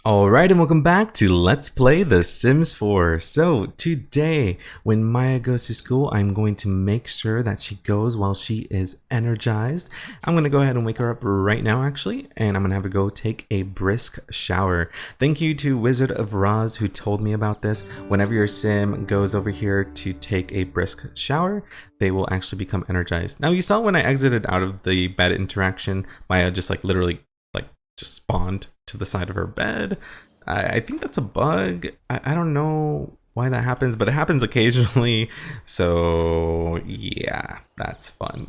Alright, and welcome back to Let's Play The Sims 4. So, today, when Maya goes to school, I'm going to make sure that she goes while she is energized. I'm going to go ahead and wake her up right now, actually, and I'm going to have her go take a brisk shower. Thank you to Wizard of Roz who told me about this. Whenever your sim goes over here to take a brisk shower, they will actually become energized. Now, you saw when I exited out of the bed interaction, Maya just literally just spawned to the side of her bed. I think that's a bug. I don't know why that happens, but it happens occasionally. So yeah, that's fun.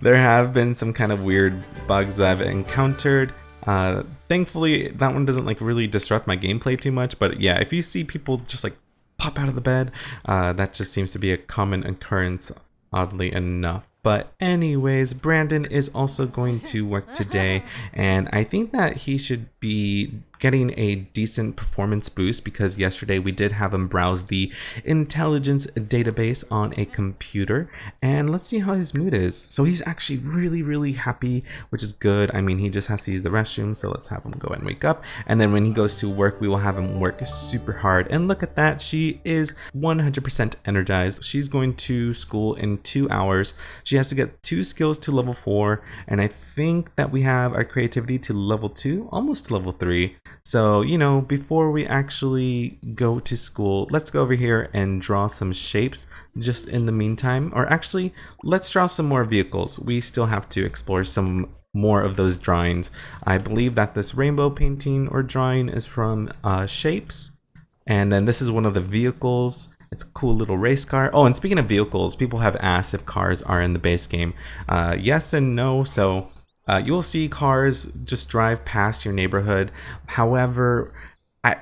There have been some kind of weird bugs that I've encountered. Thankfully, that one doesn't really disrupt my gameplay too much. But yeah, if you see people just pop out of the bed, that just seems to be a common occurrence, oddly enough. But anyways, Brandon is also going to work today, and I think that he should be getting a decent performance boost because yesterday we did have him browse the intelligence database on a computer, and let's see how his mood is. So he's actually really happy, which is good. I mean, he just has to use the restroom, so let's have him go and wake up, and then when he goes to work, we will have him work super hard. And look at that, she is 100% energized. She's going to school in 2 hours. She has to get 2 skills to level 4, and I think that we have our creativity to level 2, almost to level 3. So, you know, before we actually go to school, let's go over here and draw some shapes just in the meantime. Or actually, let's draw some more vehicles. We still have to explore some more of those drawings. I believe that this rainbow painting or drawing is from shapes. And then this is one of the vehicles. It's a cool little race car. Oh, and speaking of vehicles, people have asked if cars are in the base game. Yes and no. So you will see cars just drive past your neighborhood. However,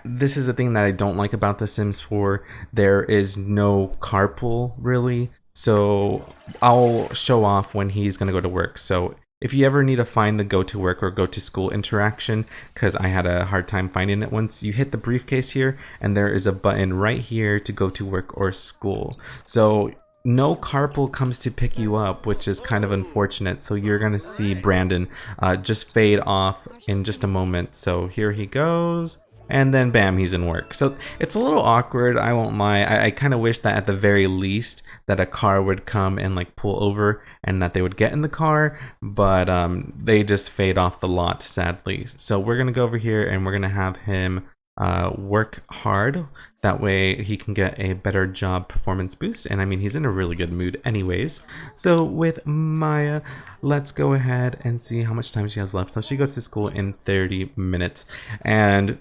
this is the thing that I don't like about The Sims 4. There is no carpool, really. So I'll show off when he's going to go to work. So if you ever need to find the go to work or go to school interaction, because I had a hard time finding it once, you hit the briefcase here and there is a button right here to go to work or school. So no carpool comes to pick you up, which is kind of unfortunate. So you're going to see Brandon just fade off in just a moment. So here he goes. And then bam, he's in work. So it's a little awkward, I won't lie. I kind of wish that at the very least that a car would come and pull over and that they would get in the car, but they just fade off the lot, sadly. So we're gonna go over here and we're gonna have him work hard. That way he can get a better job performance boost. And I mean, he's in a really good mood anyways. So with Maya, let's go ahead and see how much time she has left. So she goes to school in 30 minutes. And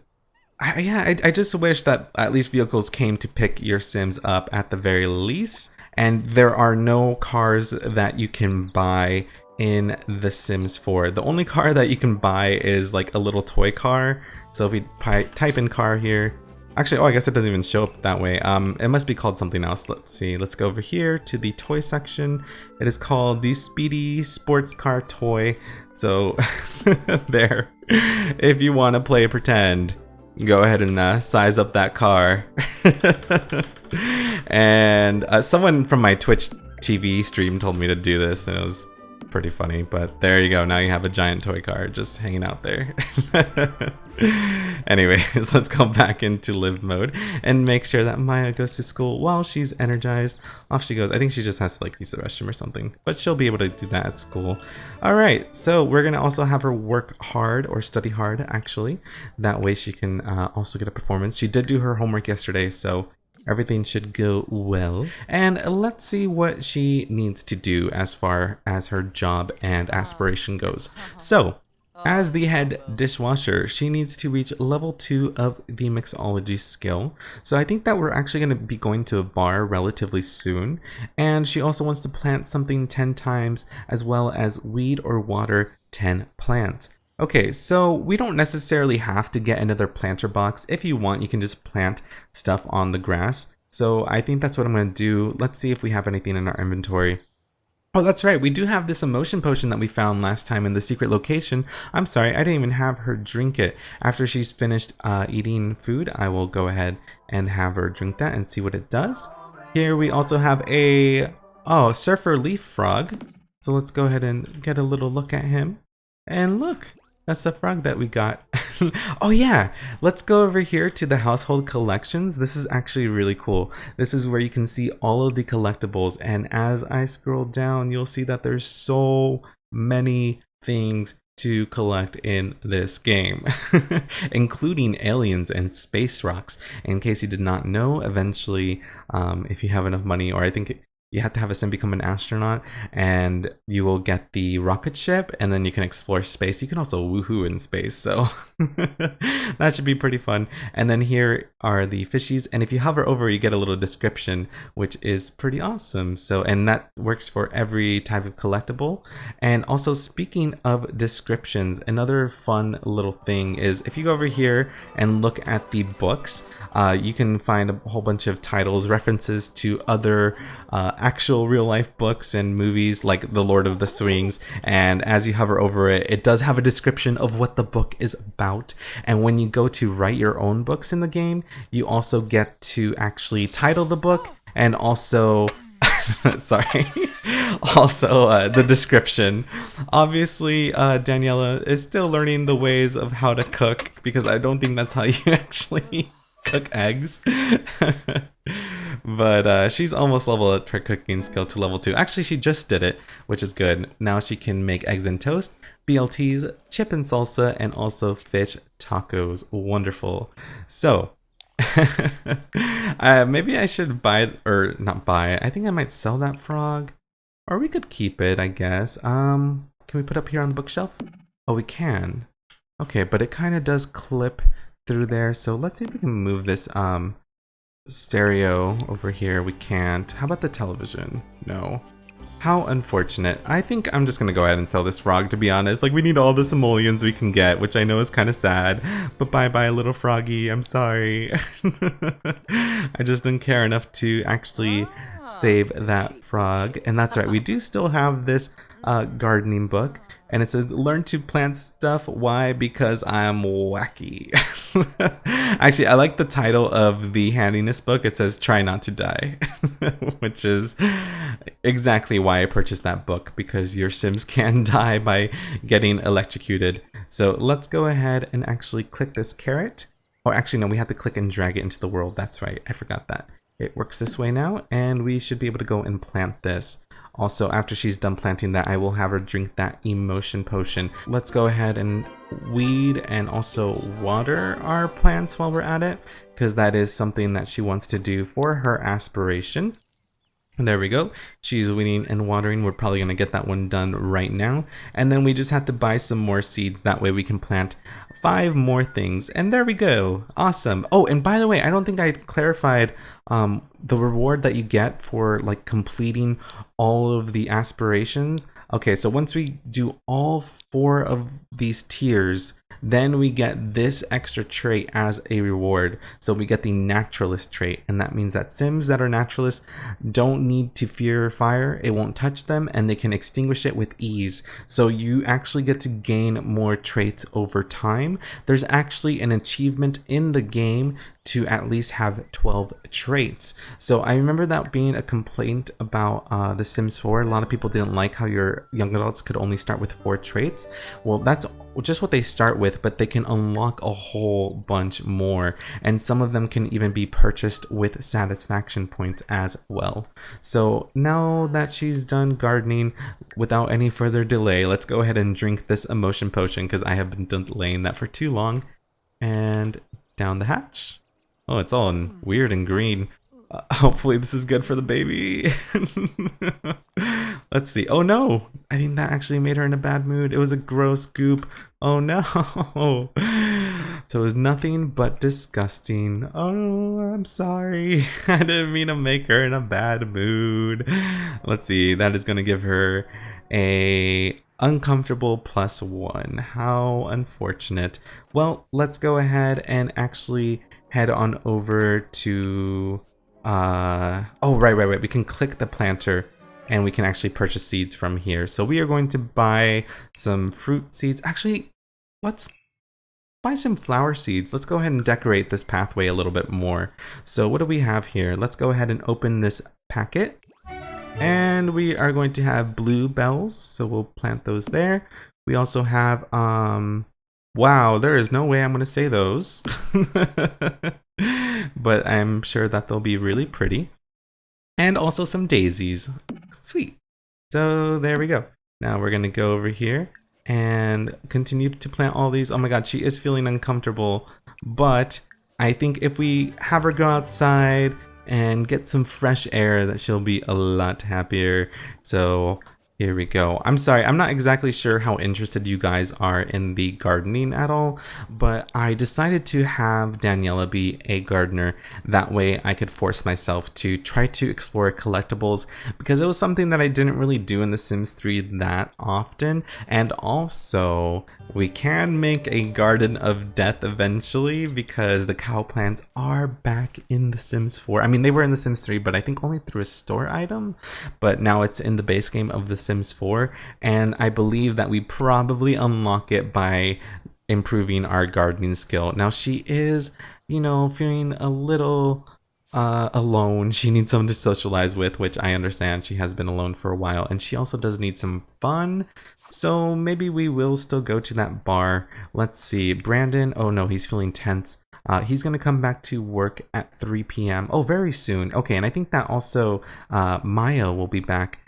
I just wish that at least vehicles came to pick your Sims up at the very least. And there are no cars that you can buy in The Sims 4. The only car that you can buy is a little toy car. So if we type in car here, actually, oh, I guess it doesn't even show up that way. It must be called something else. Let's see. Let's go over here to the toy section. It is called the Speedy Sports Car Toy. So there, if you want to play pretend, go ahead and size up that car. And someone from my Twitch TV stream told me to do this, and it was pretty funny. But there you go, now you have a giant toy car just hanging out there. Anyways, let's go back into live mode and make sure that Maya goes to school while she's energized. Off she goes. I think she just has to use the restroom or something, but she'll be able to do that at school. All right, so we're gonna also have her work hard or study hard, actually. That way she can also get a performance. She did do her homework yesterday, so everything should go well. And let's see what she needs to do as far as her job and aspiration goes. So as the head dishwasher, she needs to reach level 2 of the mixology skill. So I think that we're actually going to be going to a bar relatively soon. And she also wants to plant something 10 times, as well as weed or water 10 plants. Okay, so we don't necessarily have to get another planter box. If you want, you can just plant stuff on the grass. So I think that's what I'm going to do. Let's see if we have anything in our inventory. Oh, that's right. We do have this emotion potion that we found last time in the secret location. I'm sorry, I didn't even have her drink it. After she's finished eating food, I will go ahead and have her drink that and see what it does. Here we also have a surfer leaf frog. So let's go ahead and get a little look at him. And look, That's the frog that we got. Oh yeah, let's go over here to the household collections. This is actually really cool. This is where you can see all of the collectibles, and as I scroll down, you'll see that there's so many things to collect in this game, including aliens and space rocks. In case you did not know, eventually, if you have enough money, or I think you have to have a sim become an astronaut, and you will get the rocket ship, and then you can explore space. You can also woohoo in space, so that should be pretty fun. And then here are the fishies, and if you hover over, you get a little description, which is pretty awesome. So, and that works for every type of collectible. And also, speaking of descriptions, another fun little thing is if you go over here and look at the books, you can find a whole bunch of titles, references to other actual real life books and movies like The Lord of the Swings. And as you hover over it, it does have a description of what the book is about. And when you go to write your own books in the game, you also get to actually title the book and also sorry, also the description. Obviously, Daniela is still learning the ways of how to cook, because I don't think that's how you actually cook eggs. But she's almost level up her cooking skill to level 2. Actually, she just did it, which is good. Now she can make eggs and toast, BLTs, chip and salsa, and also fish tacos. Wonderful. So maybe I should buy, or not buy, I think I might sell that frog, or we could keep it, I guess. Can we put up here on the bookshelf? Oh, we can. Okay, but it kind of does clip through there, so let's see if we can move this stereo over here. We can't. How about the television? No. How unfortunate. I think I'm just gonna go ahead and sell this frog, to be honest. Like, we need all the simoleons we can get, which I know is kind of sad, but bye-bye, little froggy. I'm sorry. I just didn't care enough to actually save that frog. And that's right, we do still have this gardening book, and it says learn to plant stuff. Why? Because I'm wacky. Actually, I like the title of the handiness book. It says try not to die, which is exactly why I purchased that book, because your sims can die by getting electrocuted. So let's go ahead and actually click this carrot. Or actually, no, we have to click and drag it into the world. That's right, I forgot that. It works this way now, and we should be able to go and plant this. Also, after she's done planting that, I will have her drink that emotion potion. Let's go ahead and weed and also water our plants while we're at it, because that is something that she wants to do for her aspiration. And there we go. She's weeding and watering. We're probably going to get that one done right now. And then we just have to buy some more seeds. That way we can plant 5 more things. And there we go. Awesome. Oh, and by the way, I don't think I clarified the reward that you get for like completing all of the aspirations. Okay, so once we do all 4 of these tiers, then we get this extra trait as a reward. So we get the naturalist trait, and that means that sims that are naturalists don't need to fear fire. It won't touch them, and they can extinguish it with ease. So you actually get to gain more traits over time. There's actually an achievement in the game to at least have 12 traits. So I remember that being a complaint about The Sims 4. A lot of people didn't like how your young adults could only start with 4 traits. Well, that's just what they start with, but they can unlock a whole bunch more, and some of them can even be purchased with satisfaction points as well. So now that she's done gardening, without any further delay, let's go ahead and drink this emotion potion, because I have been delaying that for too long. And down the hatch. Oh, it's all in weird and green. Hopefully this is good for the baby. Let's see. Oh no! I think that actually made her in a bad mood. It was a gross goop. Oh no! So it was nothing but disgusting. Oh, I'm sorry. I didn't mean to make her in a bad mood. Let's see. That is going to give her a uncomfortable +1. How unfortunate. Well, let's go ahead and actually head on over to oh, right, we can click the planter and we can actually purchase seeds from here. So we are going to buy some fruit seeds. Actually, let's buy some flower seeds. Let's go ahead and decorate this pathway a little bit more. So what do we have here? Let's go ahead and open this packet, and we are going to have bluebells, so we'll plant those there. We also have Wow, there is no way I'm going to say those. But I'm sure that they'll be really pretty. And also some daisies. Sweet. So there we go. Now we're going to go over here and continue to plant all these. Oh my god, she is feeling uncomfortable. But I think if we have her go outside and get some fresh air, that she'll be a lot happier. So here we go. I'm sorry, I'm not exactly sure how interested you guys are in the gardening at all, but I decided to have Daniela be a gardener. That way I could force myself to try to explore collectibles, because it was something that I didn't really do in The Sims 3 that often. And also, we can make a garden of death eventually, because the cow plants are back in The Sims 4. I mean, they were in The Sims 3, but I think only through a store item. But now it's in the base game of The Sims 4, and I believe that we probably unlock it by improving our gardening skill. Now she is, you know, feeling a little alone. She needs someone to socialize with, which I understand. She has been alone for a while, and she also does need some fun. So maybe we will still go to that bar. Let's see. Brandon, oh no, he's feeling tense. He's going to come back to work at 3 p.m. Oh, very soon. Okay, and I think that also Maya will be back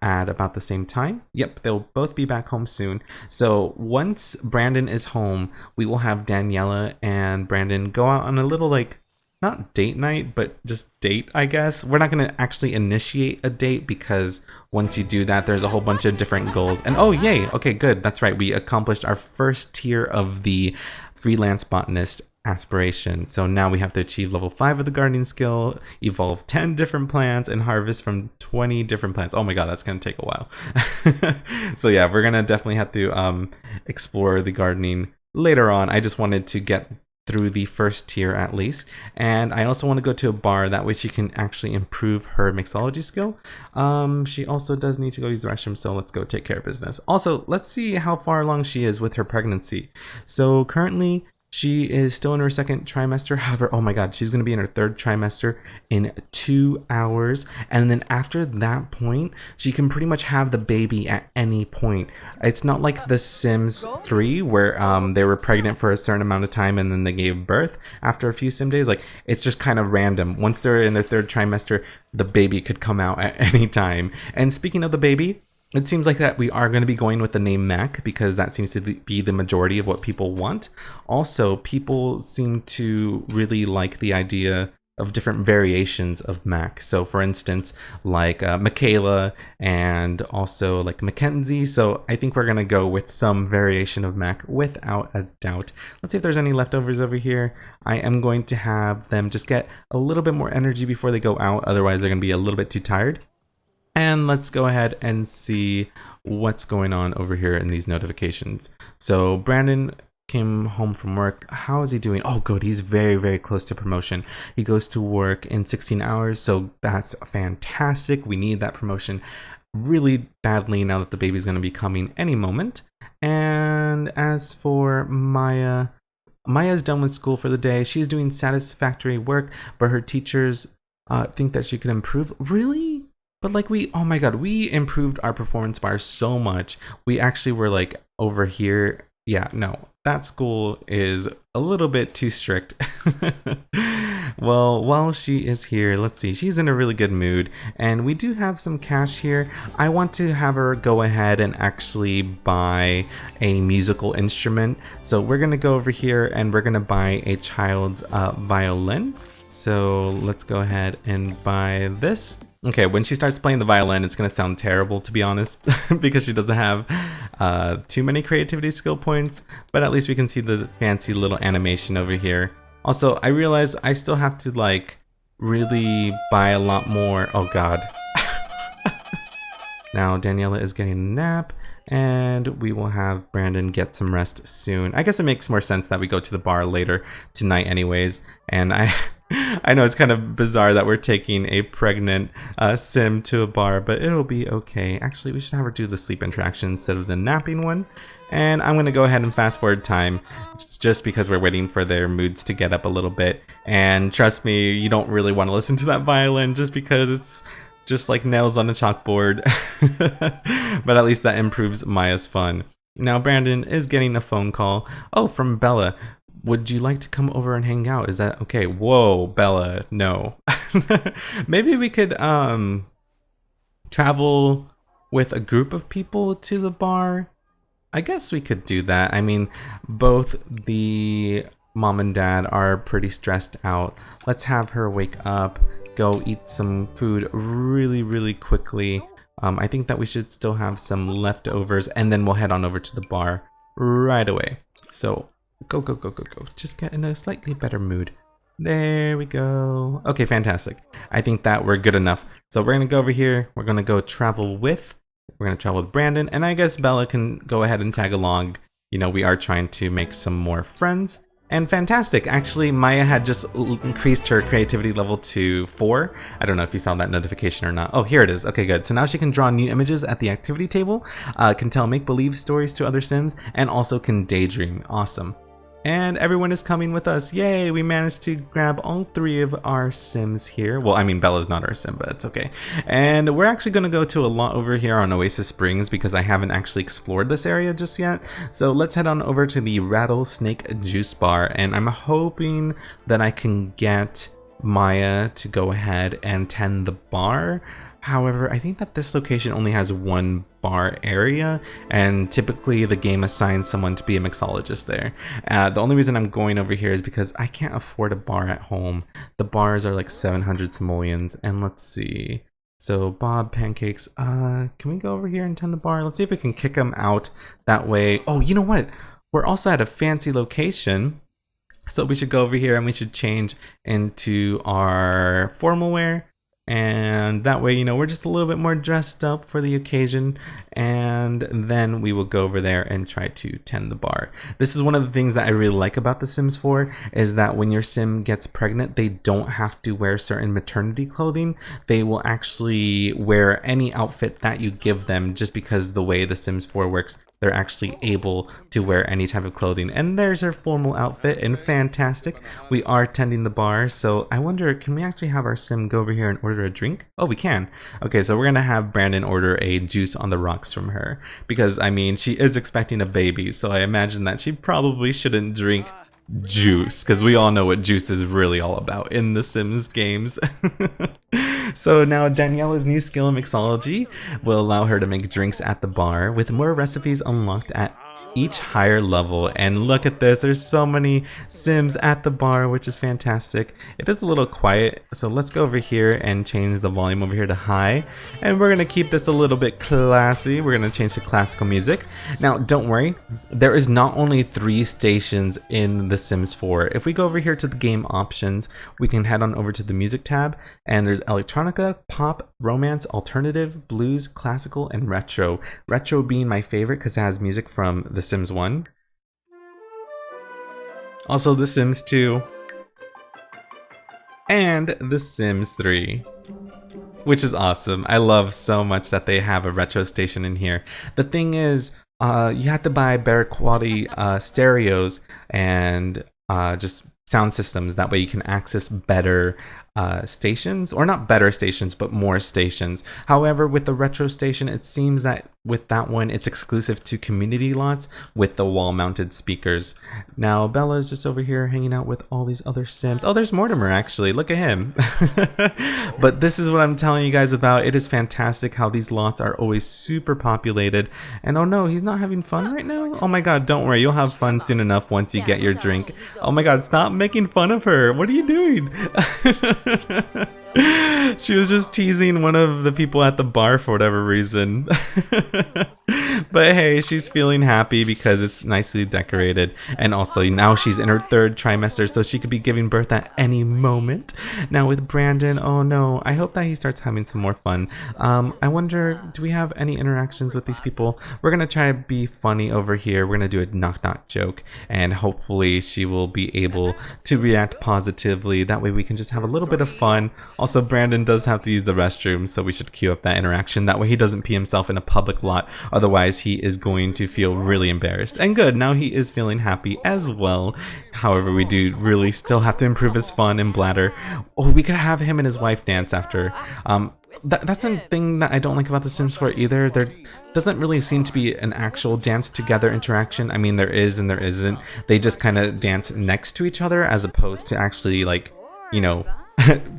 at about the same time. Yep, they'll both be back home soon. So once Brandon is home, we will have Daniela and Brandon go out on a little, like, not date night, but just date, I guess. We're not going to actually initiate a date, because once you do that, there's a whole bunch of different goals. And oh, yay. Okay, good. That's right. We accomplished our first tier of the freelance botanist aspiration. So now we have to achieve level 5 of the gardening skill, evolve 10 different plants, and harvest from 20 different plants. Oh my god, that's going to take a while. So yeah, we're going to definitely have to explore the gardening later on. I just wanted to get through the first tier at least, and I also want to go to a bar, that way she can actually improve her mixology skill. She also does need to go use the restroom, so let's go take care of business. Also, let's see how far along she is with her pregnancy. So currently she is still in her second trimester. However, oh my god, she's going to be in her third trimester in 2 hours. And then after that point, she can pretty much have the baby at any point. It's not like The Sims 3 where they were pregnant for a certain amount of time and then they gave birth after a few sim days. Like, it's just kind of random. Once they're in their third trimester, the baby could come out at any time. And speaking of the baby, it seems like that we are going to be going with the name Mac, because that seems to be the majority of what people want. Also, people seem to really like the idea of different variations of Mac. So for instance, like Michaela, and also like Mackenzie. So I think we're going to go with some variation of Mac without a doubt. Let's see if there's any leftovers over here. I am going to have them just get a little bit more energy before they go out. Otherwise, they're going to be a little bit too tired. And let's go ahead and see what's going on over here in these notifications. So Brandon came home from work. How is he doing? Oh, good. He's very, very close to promotion. He goes to work in 16 hours. So that's fantastic. We need that promotion really badly now that the baby's going to be coming any moment. And as for Maya, Maya's done with school for the day. She's doing satisfactory work, but her teachers think that she could improve. Really? But like oh my god, we improved our performance bar so much. We actually were like over here. Yeah, no, that school is a little bit too strict. Well, while she is here, let's see, she's in a really good mood, and we do have some cash here. I want to have her go ahead and actually buy a musical instrument. So we're gonna go over here and we're gonna buy a child's violin. So let's go ahead and buy this. Okay, when she starts playing the violin, it's going to sound terrible, to be honest, because she doesn't have too many creativity skill points, but at least we can see the fancy little animation over here. Also, I realize I still have to, like, really buy a lot more. Oh, God. Now, Daniela is getting a nap, and we will have Brandon get some rest soon. I guess it makes more sense that we go to the bar later tonight anyways, and I know it's kind of bizarre that we're taking a pregnant sim to a bar, but it'll be okay. Actually, we should have her do the sleep interaction instead of the napping one. And I'm going to go ahead and fast forward time just because we're waiting for their moods to get up a little bit. And trust me, you don't really want to listen to that violin just because it's just like nails on a chalkboard. But at least that improves Maya's fun. Now Brandon is getting a phone call. Oh, from Bella. Would you like to come over and hang out? Is that okay? Whoa, Bella, no. Maybe we could travel with a group of people to the bar. I guess we could do that. I mean, both the mom and dad are pretty stressed out. Let's have her wake up, go eat some food really quickly. I think that we should still have some leftovers, and then we'll head on over to the bar right away. So go. Just get in a slightly better mood. There we go. Okay, fantastic. I think that we're good enough. So we're gonna go over here. We're gonna go travel with Brandon, and I guess Bella can go ahead and tag along. You know, we are trying to make some more friends. And fantastic, actually Maya had just increased her creativity level to 4. I don't know if you saw that notification or not. Oh, here it is. Okay, good. So now she can draw new images at the activity table, can tell make-believe stories to other Sims, and also can daydream. Awesome. And everyone is coming with us. Yay, we managed to grab all 3 of our Sims here. Well, I mean, Bella's not our Sim, but it's okay. And we're actually going to go to a lot over here on Oasis Springs because I haven't actually explored this area just yet. So let's head on over to the Rattlesnake Juice Bar. And I'm hoping that I can get Maya to go ahead and tend the bar. However, I think that this location only has 1 bar area, and typically the game assigns someone to be a mixologist there. The only reason I'm going over here is because I can't afford a bar at home. The bars are like 700 simoleons, and let's see. So Bob Pancakes, can we go over here and tend the bar? Let's see if we can kick him out that way. Oh, you know what? We're also at a fancy location. So we should go over here and we should change into our formal wear. And that way, you know, we're just a little bit more dressed up for the occasion. And then we will go over there and try to tend the bar. This is one of the things that I really like about The Sims 4 is that when your Sim gets pregnant, they don't have to wear certain maternity clothing. They will actually wear any outfit that you give them just because the way The Sims 4 works. They're actually able to wear any type of clothing. And there's her formal outfit, and fantastic. We are tending the bar, so I wonder, can we actually have our Sim go over here and order a drink? Oh, we can. Okay, so we're gonna have Brandon order a juice on the rocks from her. Because, I mean, she is expecting a baby, so I imagine that she probably shouldn't drink juice, because we all know what juice is really all about in the Sims games. So now Daniela's new skill in mixology will allow her to make drinks at the bar with more recipes unlocked at each higher level. And look at this, there's so many Sims at the bar, which is fantastic. It is a little quiet, so let's go over here and change the volume over here to high, and we're gonna keep this a little bit classy. We're gonna change to classical music. Now don't worry, there is not only 3 stations in The Sims 4. If we go over here to the game options, we can head on over to the music tab, and there's electronica, pop, romance, alternative, blues, classical, and retro. Retro being my favorite because it has music from The Sims 1, also The Sims 2, and The Sims 3, which is awesome. I love so much that they have a retro station in here. The thing is, you have to buy better quality stereos and just sound systems. That way you can access better stations, or not better stations, but more stations. However, with the retro station, it seems that with that one, it's exclusive to community lots with the wall-mounted speakers. Now, Bella is just over here hanging out with all these other Sims. Oh, there's Mortimer, actually. Look at him. But this is what I'm telling you guys about. It is fantastic how these lots are always super populated. And oh no, he's not having fun right now? Oh my god, don't worry. You'll have fun soon enough once you get your drink. Oh my god, stop making fun of her. What are you doing? She was just teasing one of the people at the bar for whatever reason. But hey, she's feeling happy because it's nicely decorated, and also now she's in her 3rd trimester, so she could be giving birth at any moment. Now with Brandon, oh no, I hope that he starts having some more fun. I wonder, do we have any interactions with these people? We're gonna try to be funny over here. We're gonna do a knock knock joke, and hopefully she will be able to react positively. That way we can just have a little bit of fun. Also, Brandon does have to use the restroom, so we should queue up that interaction. That way he doesn't pee himself in a public lot. Otherwise, he is going to feel really embarrassed. And good, now he is feeling happy as well. However, we do really still have to improve his fun and bladder. Oh, we could have him and his wife dance after. that's a thing that I don't like about The Sims 4 either. There doesn't really seem to be an actual dance together interaction. I mean, there is and there isn't. They just kind of dance next to each other as opposed to actually, like, you know,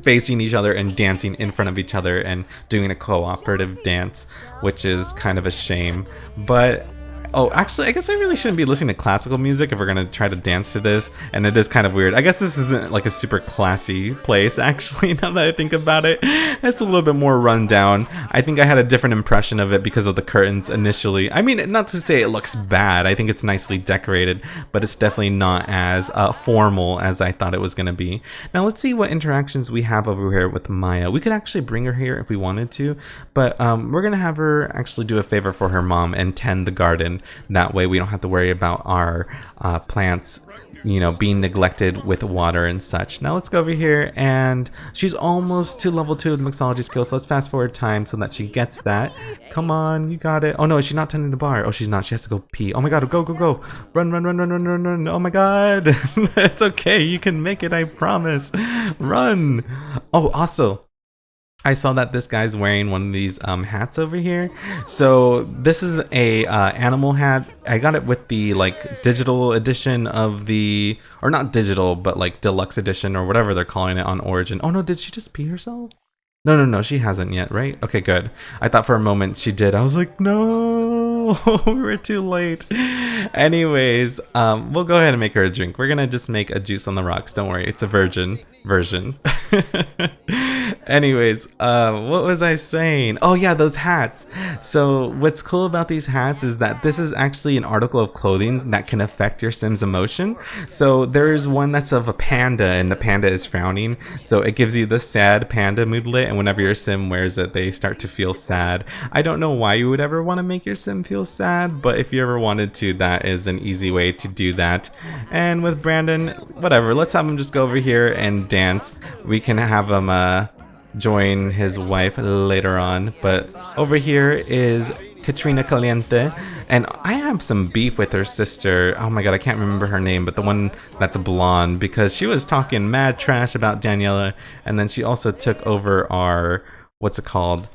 facing each other and dancing in front of each other and doing a cooperative dance, which is kind of a shame. But oh, actually, I guess I really shouldn't be listening to classical music if we're gonna try to dance to this, and it is kind of weird. I guess this isn't like a super classy place, actually, now that I think about it. It's a little bit more run down. I think I had a different impression of it because of the curtains initially. I mean, not to say it looks bad, I think it's nicely decorated, but it's definitely not as formal as I thought it was gonna be. Now, let's see what interactions we have over here with Maya. We could actually bring her here if we wanted to, but we're gonna have her actually do a favor for her mom and tend the garden. That way we don't have to worry about our plants, you know, being neglected with water and such. Now let's go over here, and she's almost to level 2 of the mixology skill, so let's fast forward time so that she gets that. Come on, you got it. Oh no, she's not tending the bar. Oh, she's not. She has to go pee. Oh my god, go, go, go. Run, run, run, run, run, run, run. Oh my god. It's okay. You can make it, I promise. Run. Oh, also, I saw that this guy's wearing one of these hats over here. So this is a animal hat. I got it with the like digital edition of the, or not digital, but like deluxe edition or whatever they're calling it on Origin. Oh no, did she just pee herself? No, no, no, she hasn't yet, right? Okay, good. I thought for a moment she did. I was like, no, we were too late. Anyways, we'll go ahead and make her a drink. We're gonna just make a juice on the rocks. Don't worry, it's a virgin version. Anyways, what was I saying? Oh yeah, those hats. So what's cool about these hats is that this is actually an article of clothing that can affect your Sim's emotion. So there's one that's of a panda, and the panda is frowning. So it gives you the sad panda moodlet, and whenever your Sim wears it, they start to feel sad. I don't know why you would ever want to make your Sim feel sad, but if you ever wanted to, that is an easy way to do that. And with Brandon, whatever, let's have him just go over here and dance. We can have him join his wife later on, but over here is Katrina Caliente, and I have some beef with her sister. Oh my god, I can't remember her name, but the one that's blonde, because she was talking mad trash about Daniela, and then she also took over our, what's it called,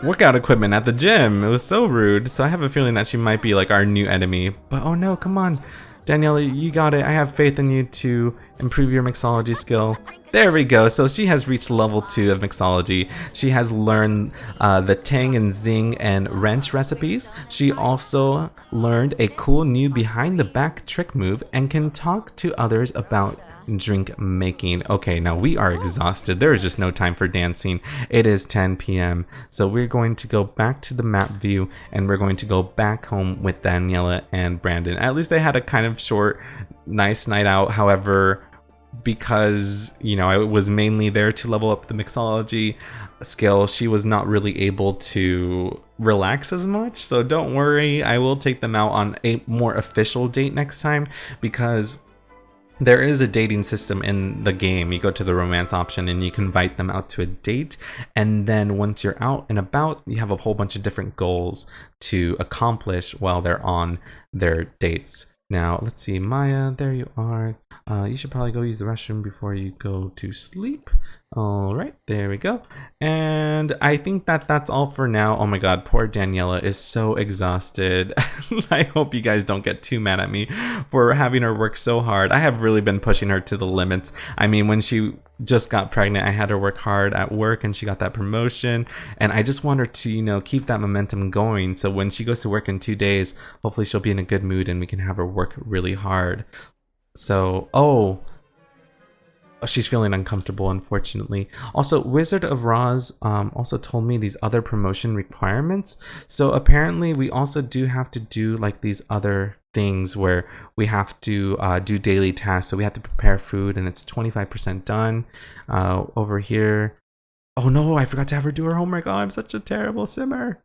workout equipment at the gym. It was so rude, so I have a feeling that she might be like our new enemy. But oh no, come on, Daniela, you got it. I have faith in you to improve your mixology skill. There we go. So she has reached level 2 of mixology. She has learned the Tang and Zing and wrench recipes. She also learned a cool new behind the back trick move and can talk to others about drink making. Okay, now we are exhausted. There is just no time for dancing. It is 10 p.m. So we're going to go back to the map view, and we're going to go back home with Daniela and Brandon. At least they had a kind of short, nice night out. However, because, you know, I was mainly there to level up the mixology skill, she was not really able to relax as much. So don't worry, I will take them out on a more official date next time, because there is a dating system in the game. You go to the romance option and you can invite them out to a date, and then once you're out and about, you have a whole bunch of different goals to accomplish while they're on their dates. Now, let's see, Maya, there you are. You should probably go use the restroom before you go to sleep. All right, there we go. And I think that that's all for now. Oh my god, poor Daniela is so exhausted. I hope you guys don't get too mad at me for having her work so hard. I have really been pushing her to the limits. I mean, when she just got pregnant, I had her work hard at work, and she got that promotion, and I just want her to, you know, keep that momentum going, so when she goes to work in 2 days, hopefully she'll be in a good mood and we can have her work really hard. So, oh, she's feeling uncomfortable, unfortunately. Also, Wizard of Roz also told me these other promotion requirements. So apparently we also do have to do like these other things where we have to do daily tasks. So we have to prepare food, and it's 25% done. Over here, oh no, I forgot to have her do her homework. Oh, I'm such a terrible simmer.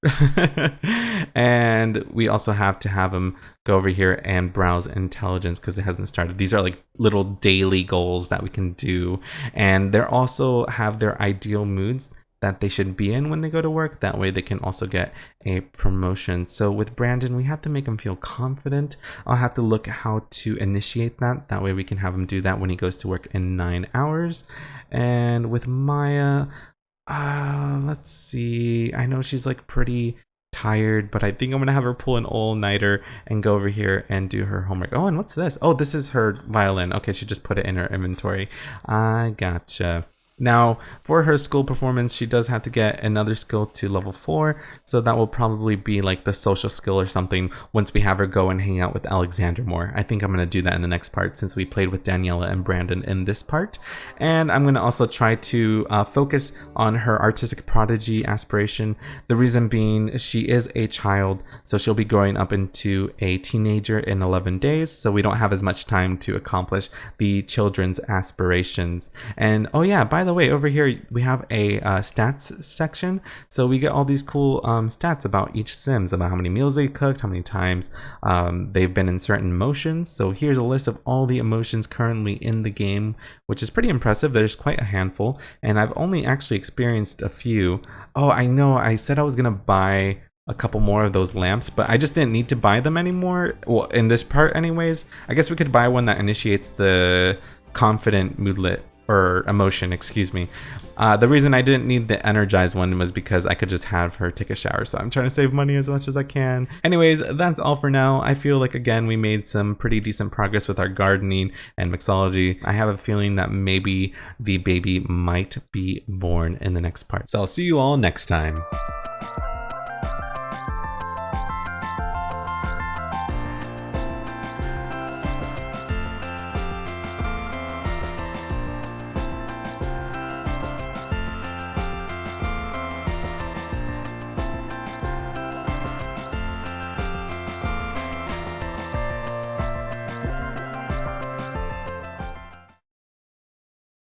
And we also have to have him go over here and browse intelligence because it hasn't started. These are like little daily goals that we can do. And they also have their ideal moods that they should be in when they go to work. That way they can also get a promotion. So with Brandon, we have to make him feel confident. I'll have to look at how to initiate that. That way we can have him do that when he goes to work in 9 hours. And with Maya, Let's see. I know she's like pretty tired, but I think I'm gonna have her pull an all-nighter and go over here and do her homework. Oh, and what's this? Oh, this is her violin. Okay, she just put it in her inventory. I gotcha. Now, for her school performance, she does have to get another skill to level 4, so that will probably be like the social skill or something once we have her go and hang out with Alexander more. I think I'm going to do that in the next part since we played with Daniela and Brandon in this part. And I'm going to also try to focus on her artistic prodigy aspiration. The reason being she is a child, so she'll be growing up into a teenager in 11 days, so we don't have as much time to accomplish the children's aspirations. And oh yeah, by the way, over here we have a stats section, so we get all these cool stats about each Sims, about how many meals they cooked, how many times they've been in certain emotions. So here's a list of all the emotions currently in the game, which is pretty impressive. There's quite a handful, and I've only actually experienced a few. Oh, I know, I said I was gonna buy a couple more of those lamps, but I just didn't need to buy them anymore. Well, in this part anyways. I guess we could buy one that initiates the confident moodlet, or emotion, excuse me. The reason I didn't need the energized one was because I could just have her take a shower, so I'm trying to save money as much as I can. Anyways, that's all for now. I feel like, again, we made some pretty decent progress with our gardening and mixology. I have a feeling that maybe the baby might be born in the next part. So I'll see you all next time.